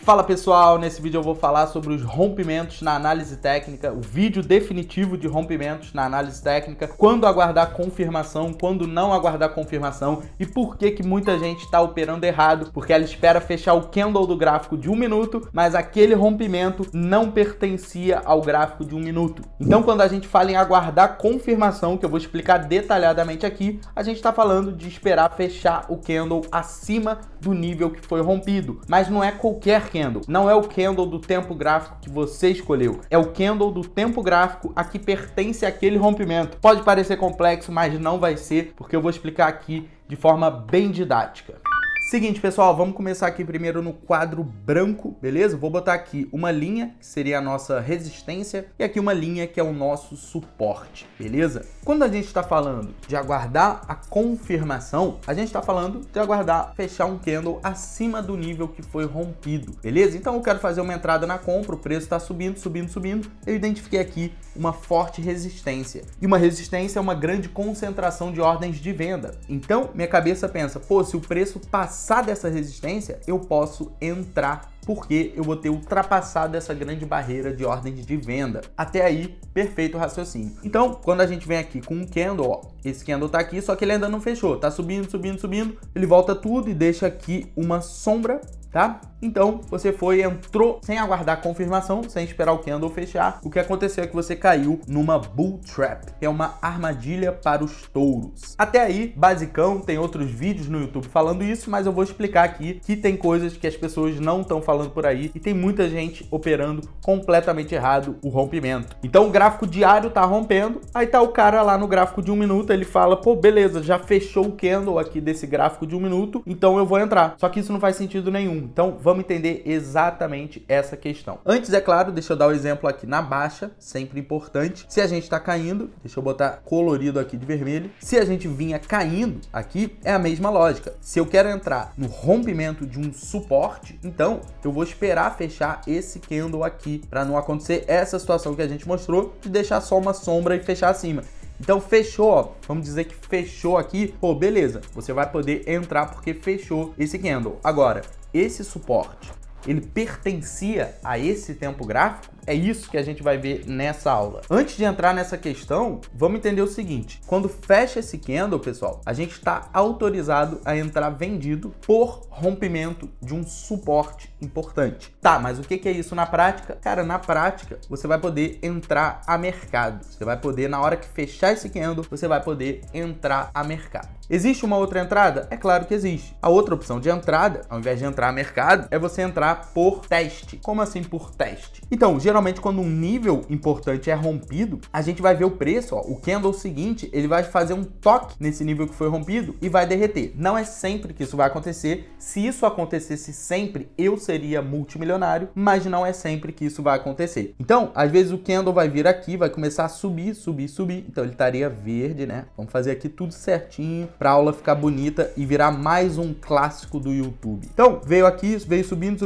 Fala pessoal, nesse vídeo eu vou falar sobre os rompimentos na análise técnica, o vídeo definitivo de rompimentos na análise técnica, quando aguardar confirmação, quando não aguardar confirmação e por que muita gente está operando errado, porque ela espera fechar o candle do gráfico de 1 minuto, mas aquele rompimento não pertencia ao gráfico de 1 minuto. Então quando a gente fala em aguardar confirmação, que eu vou explicar detalhadamente aqui, a gente está falando de esperar fechar o candle acima do nível que foi rompido, mas não é qualquer candle. Não é o candle do tempo gráfico que você escolheu, é o candle do tempo gráfico a que pertence aquele rompimento. Pode parecer complexo, mas não vai ser, porque eu vou explicar aqui de forma bem didática. Seguinte, pessoal, vamos começar aqui primeiro no quadro branco, beleza? Vou botar aqui uma linha, que seria a nossa resistência, e aqui uma linha que é o nosso suporte, beleza? Quando a gente está falando de aguardar a confirmação, a gente está falando de aguardar fechar um candle acima do nível que foi rompido, beleza? Então eu quero fazer uma entrada na compra, o preço está subindo, eu identifiquei aqui uma forte resistência. E uma resistência é uma grande concentração de ordens de venda. Então, minha cabeça pensa, pô, se o preço passar dessa resistência, eu posso entrar, porque eu vou ter ultrapassado essa grande barreira de ordens de venda. Até aí, perfeito o raciocínio. Então, quando a gente vem aqui com um candle, ó, esse candle tá aqui, só que ele ainda não fechou, tá subindo, ele volta tudo e deixa aqui uma sombra, tá? Então, você entrou sem aguardar confirmação, sem esperar o candle fechar. O que aconteceu é que você caiu numa bull trap, que é uma armadilha para os touros. Até aí, basicão, tem outros vídeos no YouTube falando isso, mas eu vou explicar aqui que tem coisas que as pessoas não estão falando por aí e tem muita gente operando completamente errado o rompimento. Então, o gráfico diário tá rompendo, aí tá o cara lá no gráfico de 1 minuto, ele fala, pô, beleza, já fechou o candle aqui desse gráfico de 1 minuto, então eu vou entrar. Só que isso não faz sentido nenhum. Então, vamos entender exatamente essa questão. Antes, é claro, deixa eu dar o exemplo aqui na baixa, sempre importante. Se a gente está caindo, deixa eu botar colorido aqui de vermelho. Se a gente vinha caindo aqui, é a mesma lógica. Se eu quero entrar no rompimento de um suporte, então eu vou esperar fechar esse candle aqui, para não acontecer essa situação que a gente mostrou, de deixar só uma sombra e fechar acima. Então fechou, ó, vamos dizer que fechou aqui, pô, beleza, você vai poder entrar porque fechou esse candle. Agora, esse suporte, ele pertencia a esse tempo gráfico? É isso que a gente vai ver nessa aula. Antes de entrar nessa questão, vamos entender o seguinte. Quando fecha esse candle, pessoal, a gente está autorizado a entrar vendido por rompimento de um suporte importante. Tá, mas o que é isso na prática? Cara, na prática, você vai poder entrar a mercado. Você vai poder, na hora que fechar esse candle, você vai poder entrar a mercado. Existe uma outra entrada? É claro que existe. A outra opção de entrada, ao invés de entrar a mercado, é você entrar por teste. Como assim por teste? Então, geralmente quando um nível importante é rompido, a gente vai ver o preço, ó, o candle seguinte, ele vai fazer um toque nesse nível que foi rompido e vai derreter. Não é sempre que isso vai acontecer. Se isso acontecesse sempre, eu seria multimilionário, mas não é sempre que isso vai acontecer. Então, às vezes o candle vai vir aqui, vai começar a subir. Então ele estaria verde, né? Vamos fazer aqui tudo certinho para a aula ficar bonita e virar mais um clássico do YouTube. Então, veio aqui, veio subindo,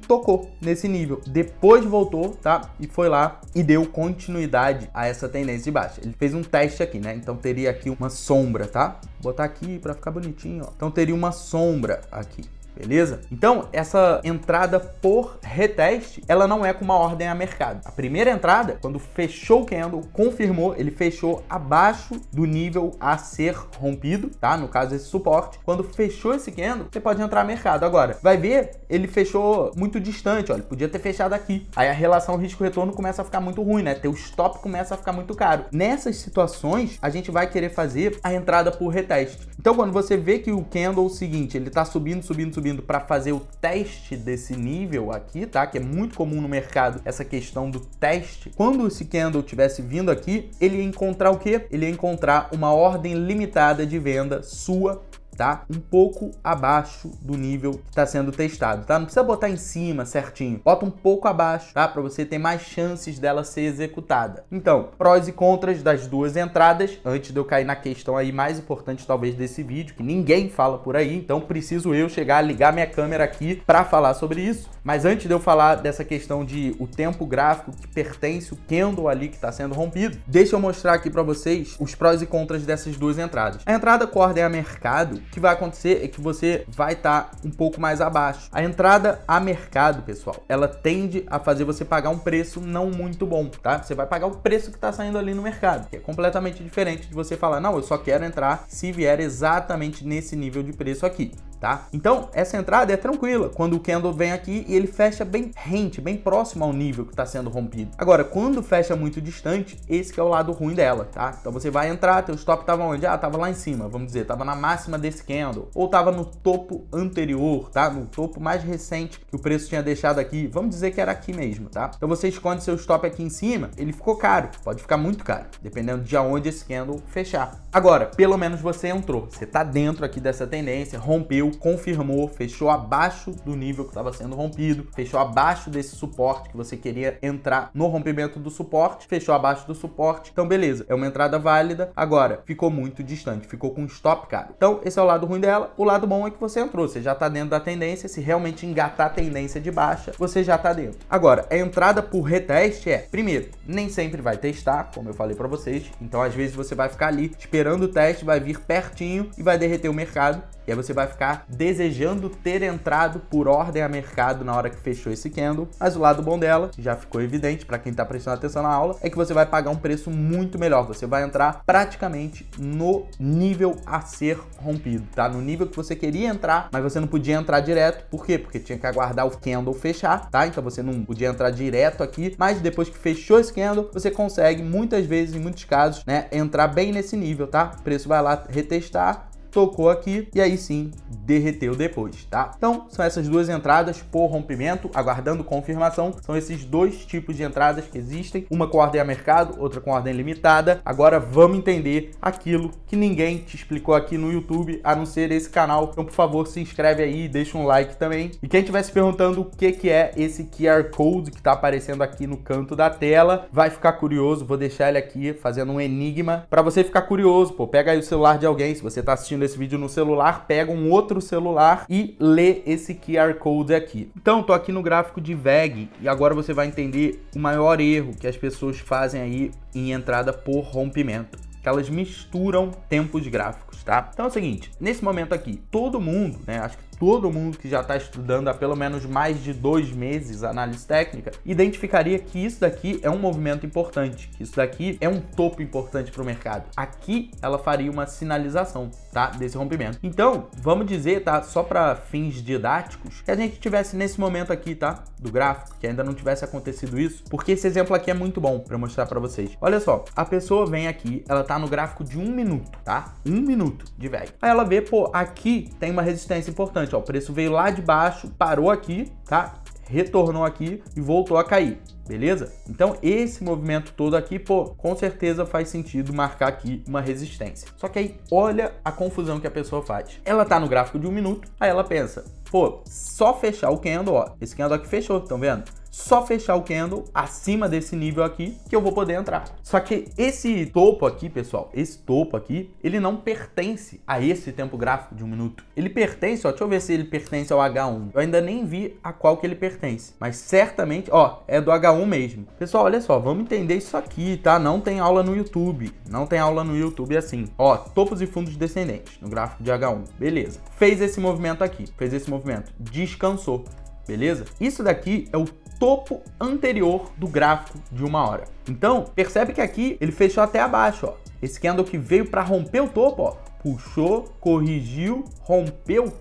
tocou nesse nível. Depois voltou, tá? E foi lá e deu continuidade a essa tendência de baixa. Ele fez um teste aqui, né? Então teria aqui uma sombra, tá? Vou botar aqui para ficar bonitinho, ó. Então teria uma sombra aqui. Beleza? Então, essa entrada por reteste, ela não é com uma ordem a mercado. A primeira entrada, quando fechou o candle, confirmou, ele fechou abaixo do nível a ser rompido, tá? No caso, esse suporte. Quando fechou esse candle, você pode entrar a mercado. Agora, vai ver, ele fechou muito distante, ó. Ele podia ter fechado aqui. Aí a relação risco-retorno começa a ficar muito ruim, né? Teu stop começa a ficar muito caro. Nessas situações, a gente vai querer fazer a entrada por reteste. Então, quando você vê que o candle seguinte, ele tá subindo para fazer o teste desse nível aqui, tá? Que é muito comum no mercado essa questão do teste. Quando esse candle tivesse vindo aqui, ele ia encontrar o quê? Ele ia encontrar uma ordem limitada de venda sua, tá? Um pouco abaixo do nível que está sendo testado, tá? Não precisa botar em cima certinho, bota um pouco abaixo, tá? Para você ter mais chances dela ser executada. Então, prós e contras das duas entradas, antes de eu cair na questão aí mais importante talvez desse vídeo, que ninguém fala por aí, então preciso eu chegar, ligar minha câmera aqui para falar sobre isso. Mas antes de eu falar dessa questão de o tempo gráfico que pertence o candle ali que está sendo rompido, deixa eu mostrar aqui para vocês os prós e contras dessas duas entradas. A entrada com ordem a mercado, que vai acontecer é que você vai estar um pouco mais abaixo. A entrada a mercado, pessoal, ela tende a fazer você pagar um preço não muito bom, tá? Você vai pagar o preço que está saindo ali no mercado, que é completamente diferente de você falar, não, eu só quero entrar se vier exatamente nesse nível de preço aqui. Tá? Então, essa entrada é tranquila quando o candle vem aqui e ele fecha bem rente, bem próximo ao nível que está sendo rompido. Agora, quando fecha muito distante, esse que é o lado ruim dela, tá? Então você vai entrar, teu stop estava onde? Ah, estava lá em cima, vamos dizer, estava na máxima desse candle, ou estava no topo anterior, tá? No topo mais recente que o preço tinha deixado aqui, vamos dizer que era aqui mesmo, tá? Então você esconde seu stop aqui em cima, ele ficou caro, pode ficar muito caro, dependendo de aonde esse candle fechar. Agora, pelo menos você entrou, você tá dentro aqui dessa tendência, rompeu, confirmou, fechou abaixo do nível que estava sendo rompido, fechou abaixo desse suporte que você queria entrar no rompimento do suporte, fechou abaixo do suporte, então beleza, é uma entrada válida. Agora, ficou muito distante, ficou com stop caro. Então, esse é o lado ruim dela. O lado bom é que você entrou, você já tá dentro da tendência, se realmente engatar a tendência de baixa, você já tá dentro. Agora, a entrada por reteste é, primeiro, nem sempre vai testar, como eu falei para vocês, então às vezes você vai ficar ali esperando o teste, vai vir pertinho e vai derreter o mercado. E aí você vai ficar desejando ter entrado por ordem a mercado na hora que fechou esse candle. Mas o lado bom dela, que já ficou evidente para quem está prestando atenção na aula, é que você vai pagar um preço muito melhor. Você vai entrar praticamente no nível a ser rompido, tá? No nível que você queria entrar, mas você não podia entrar direto. Por quê? Porque tinha que aguardar o candle fechar, tá? Então você não podia entrar direto aqui, mas depois que fechou esse candle, você consegue muitas vezes, em muitos casos, né, entrar bem nesse nível, tá? O preço vai lá retestar, tocou aqui e aí sim derreteu depois, tá? Então são essas duas entradas por rompimento, aguardando confirmação. São esses dois tipos de entradas que existem, uma com ordem a mercado, outra com ordem limitada. Agora vamos entender aquilo que ninguém te explicou aqui no YouTube, a não ser esse canal. Então por favor, se inscreve aí, deixa um like também. E quem estiver se perguntando o que é esse QR Code que tá aparecendo aqui no canto da tela, vai ficar curioso, vou deixar ele aqui fazendo um enigma para você ficar curioso. Pô, pega aí o celular de alguém, se você tá assistindo esse vídeo no celular, pega um outro celular e lê esse QR Code aqui. Então, tô aqui no gráfico de VEG e agora você vai entender o maior erro que as pessoas fazem aí em entrada por rompimento, que elas misturam tempos gráficos, tá? Então é o seguinte, nesse momento aqui, todo mundo, né, acho que todo mundo que já está estudando há pelo menos mais de 2 meses análise técnica, identificaria que isso daqui é um movimento importante, que isso daqui é um topo importante para o mercado. Aqui ela faria uma sinalização, tá, desse rompimento. Então, vamos dizer, tá, só para fins didáticos, que a gente tivesse nesse momento aqui, tá, do gráfico, que ainda não tivesse acontecido isso, porque esse exemplo aqui é muito bom para mostrar para vocês. Olha só, a pessoa vem aqui, ela tá no gráfico de 1 minuto, tá? 1 minuto de VEG. Aí ela vê, pô, aqui tem uma resistência importante. Ó, o preço veio lá de baixo, parou aqui, tá? Retornou aqui e voltou a cair, beleza? Então esse movimento todo aqui, pô, com certeza faz sentido marcar aqui uma resistência. Só que aí olha a confusão que a pessoa faz. Ela tá no gráfico de 1 minuto, aí ela pensa, pô, só fechar o candle, ó, esse candle aqui fechou, estão vendo? Só fechar o candle acima desse nível aqui que eu vou poder entrar. Só que esse topo aqui, pessoal, esse topo aqui, ele não pertence a esse tempo gráfico de 1 minuto. Ele pertence, ó, deixa eu ver se ele pertence ao H1. Eu ainda nem vi a qual que ele pertence, mas certamente, ó, é do H1 mesmo. Pessoal, olha só, vamos entender isso aqui, tá? Não tem aula no YouTube, não tem aula no YouTube assim. Ó, topos e fundos descendentes no gráfico de H1, beleza. Fez esse movimento aqui, fez esse movimento, descansou, beleza? Isso daqui é o topo anterior do gráfico de 1 hora. Então, percebe que aqui ele fechou até abaixo, ó. Esse candle que veio para romper o topo, ó, puxou, corrigiu, rompeu.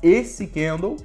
Esse candle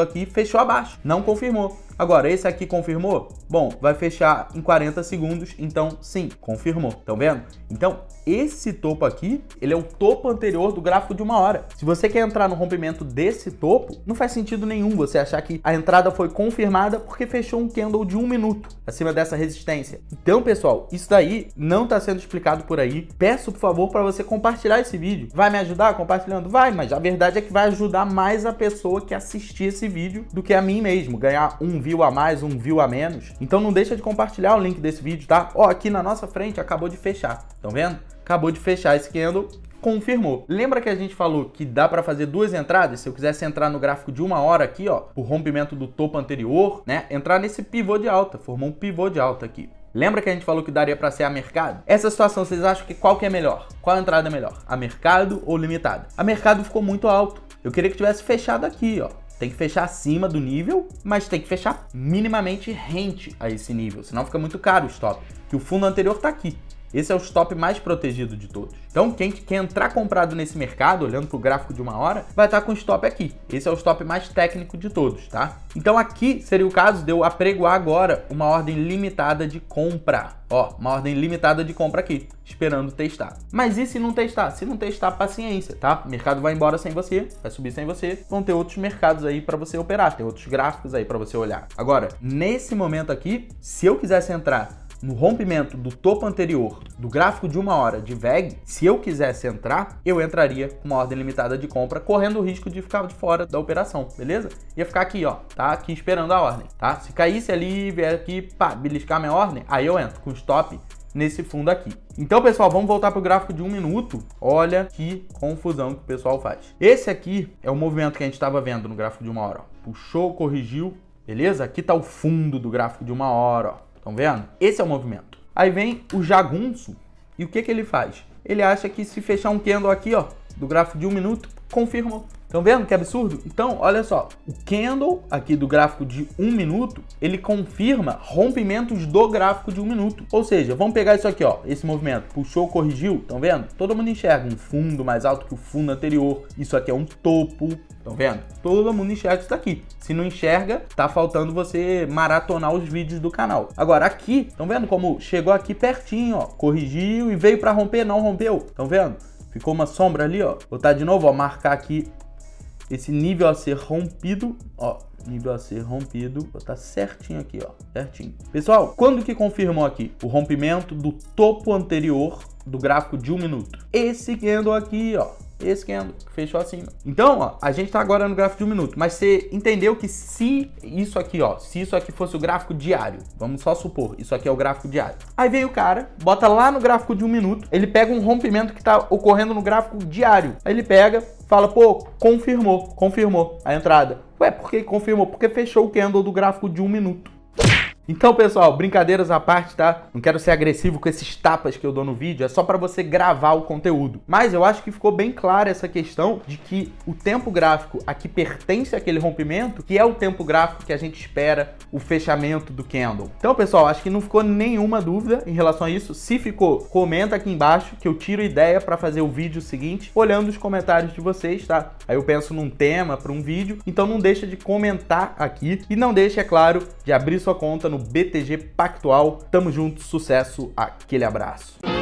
aqui fechou abaixo, não confirmou. Agora, esse aqui confirmou? Bom, vai fechar em 40 segundos, então sim, confirmou. Estão vendo? Então, esse topo aqui, ele é o topo anterior do gráfico de 1 hora. Se você quer entrar no rompimento desse topo, não faz sentido nenhum você achar que a entrada foi confirmada porque fechou um candle de 1 minuto acima dessa resistência. Então, pessoal, isso daí não está sendo explicado por aí. Peço, por favor, para você compartilhar esse vídeo. Vai me ajudar compartilhando? Vai, mas a verdade é que vai ajudar mais a pessoa que assistir esse vídeo do que a mim mesmo, ganhar um view a mais, um view a menos. Então não deixa de compartilhar o link desse vídeo, tá? Ó, aqui na nossa frente acabou de fechar, estão vendo? Acabou de fechar esse candle, confirmou. Lembra que a gente falou que dá para fazer 2 entradas? Se eu quisesse entrar no gráfico de 1 hora aqui, ó, o rompimento do topo anterior, né? Entrar nesse pivô de alta, formou um pivô de alta aqui. Lembra que a gente falou que daria para ser a mercado? Essa situação, vocês acham que qual que é melhor? Qual entrada é melhor? A mercado ou limitada? A mercado ficou muito alto. Eu queria que tivesse fechado aqui, ó. Tem que fechar acima do nível, mas tem que fechar minimamente rente a esse nível, senão fica muito caro o stop, que o fundo anterior tá aqui. Esse é o stop mais protegido de todos. Então, quem quer entrar comprado nesse mercado, olhando para o gráfico de 1 hora, vai estar com o stop aqui. Esse é o stop mais técnico de todos, tá? Então, aqui seria o caso de eu apregoar agora uma ordem limitada de compra. Ó, uma ordem limitada de compra aqui, esperando testar. Mas e se não testar? Se não testar, paciência, tá? O mercado vai embora sem você, vai subir sem você. Vão ter outros mercados aí para você operar, tem outros gráficos aí para você olhar. Agora, nesse momento aqui, se eu quisesse entrar no rompimento do topo anterior do gráfico de 1 hora de VEG, se eu quisesse entrar, eu entraria com uma ordem limitada de compra, correndo o risco de ficar de fora da operação, beleza? Ia ficar aqui, ó, tá? Aqui esperando a ordem, tá? Se caísse ali, vier aqui, pá, beliscar minha ordem, aí eu entro com stop nesse fundo aqui. Então, pessoal, vamos voltar para o gráfico de 1 minuto. Olha que confusão que o pessoal faz. Esse aqui é o movimento que a gente estava vendo no gráfico de 1 hora, ó. Puxou, corrigiu, beleza? Aqui tá o fundo do gráfico de 1 hora, ó. Estão vendo? Esse é o movimento. Aí vem o jagunço e o que ele faz? Ele acha que se fechar um candle aqui, ó, do gráfico de 1 minuto, confirmou. Estão vendo que absurdo? Então, olha só, o candle aqui do gráfico de 1 minuto, ele confirma rompimentos do gráfico de 1 minuto. Ou seja, vamos pegar isso aqui, ó, esse movimento, puxou, corrigiu, estão vendo? Todo mundo enxerga um fundo mais alto que o fundo anterior, isso aqui é um topo, estão vendo? Todo mundo enxerga isso daqui. Se não enxerga, tá faltando você maratonar os vídeos do canal. Agora aqui, estão vendo como chegou aqui pertinho, ó, corrigiu e veio para romper, não rompeu, estão vendo? Ficou uma sombra ali, ó. Vou botar de novo, ó, marcar aqui esse nível a ser rompido, ó, nível a ser rompido, vou botar certinho aqui, ó, certinho. Pessoal, quando que confirmou aqui? O rompimento do topo anterior do gráfico de 1 minuto. Esse candle aqui, ó, esse candle que fechou acima. Então, ó, a gente tá agora no gráfico de 1 minuto, mas você entendeu que se isso aqui, ó, se isso aqui fosse o gráfico diário, vamos só supor, isso aqui é o gráfico diário. Aí vem o cara, bota lá no gráfico de 1 minuto, ele pega um rompimento que tá ocorrendo no gráfico diário. Aí ele pega, fala, pô, confirmou a entrada. Ué, por que confirmou? Porque fechou o candle do gráfico de 1 minuto. Então, pessoal, brincadeiras à parte, tá? Não quero ser agressivo com esses tapas que eu dou no vídeo, é só para você gravar o conteúdo. Mas eu acho que ficou bem clara essa questão de que o tempo gráfico aqui pertence àquele rompimento, que é o tempo gráfico que a gente espera o fechamento do candle. Então, pessoal, acho que não ficou nenhuma dúvida em relação a isso. Se ficou, comenta aqui embaixo que eu tiro ideia para fazer o vídeo seguinte, olhando os comentários de vocês, tá? Aí eu penso num tema para um vídeo, então não deixa de comentar aqui e não deixa, é claro, de abrir sua conta no BTG Pactual. Tamo junto, sucesso, aquele abraço.